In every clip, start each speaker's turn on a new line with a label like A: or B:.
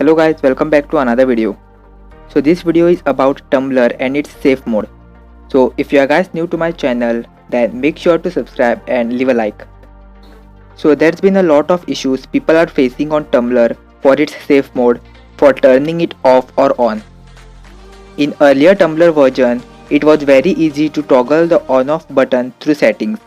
A: Hello guys, welcome back to another video. So this video is about Tumblr and its safe mode. So if you are guys new to my channel, then make sure to subscribe and leave a like. So there's been a lot of issues people are facing on Tumblr for its safe mode, for turning it off or on. In earlier Tumblr version, it was very easy to toggle the on off button through settings.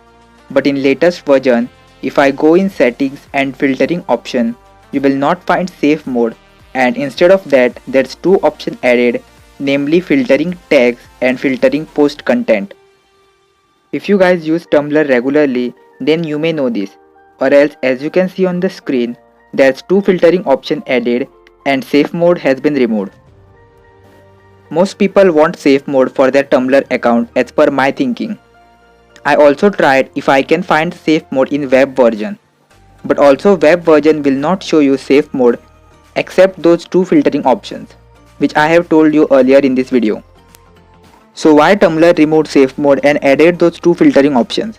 A: But in latest version, if I go in settings and filtering option, you will not find safe mode, and instead of that there's two options added, namely filtering tags and filtering post content. If you guys use Tumblr regularly, then you may know this, or else as you can see on the screen, there's two filtering options added and safe mode has been removed. Most people want safe mode for their Tumblr account as per my thinking. I also tried if I can find safe mode in web version. But also web version will not show you safe mode except those two filtering options, which I have told you earlier in this video. So why Tumblr removed safe mode and added those two filtering options?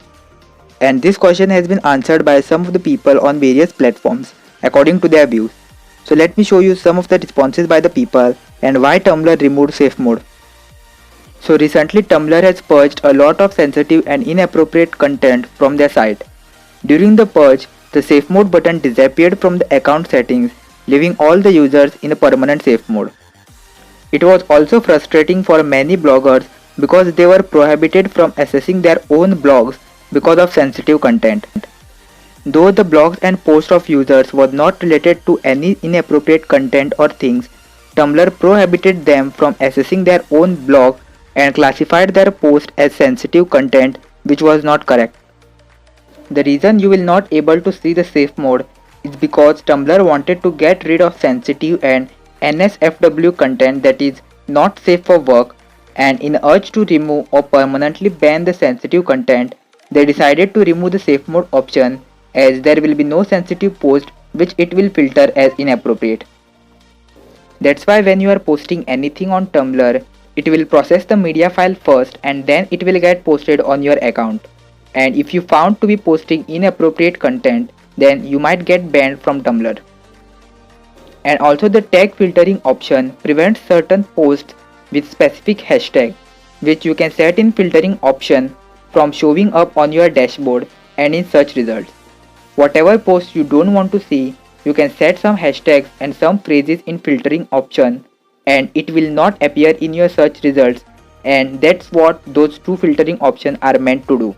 A: And this question has been answered by some of the people on various platforms according to their views. So let me show you some of the responses by the people and why Tumblr removed safe mode. So recently Tumblr has purged a lot of sensitive and inappropriate content from their site. During the purge, the safe mode button disappeared from the account settings, leaving all the users in a permanent safe mode. It was also frustrating for many bloggers because they were prohibited from accessing their own blogs because of sensitive content. Though the blogs and posts of users was not related to any inappropriate content or things, Tumblr prohibited them from accessing their own blog and classified their post as sensitive content, which was not correct. The reason you will not able to see the safe mode is because Tumblr wanted to get rid of sensitive and NSFW content that is not safe for work, and in urge to remove or permanently ban the sensitive content, they decided to remove the safe mode option, as there will be no sensitive post which it will filter as inappropriate. That's why when you are posting anything on Tumblr, it will process the media file first and then it will get posted on your account. And if you found to be posting inappropriate content, then you might get banned from Tumblr. And also the tag filtering option prevents certain posts with specific hashtag, which you can set in filtering option from showing up on your dashboard and in search results. Whatever post you don't want to see, you can set some hashtags and some phrases in filtering option and it will not appear in your search results, and that's what those two filtering options are meant to do.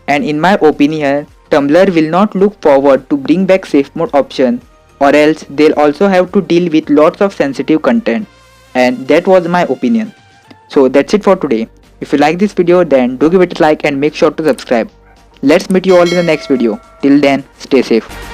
A: And in my opinion, Tumblr will not look forward to bring back safe mode option, or else they'll also have to deal with lots of sensitive content, and that was my opinion. So that's it for today. If you like this video, then do give it a like and make sure to subscribe. Let's meet you all in the next video. Till then, stay safe.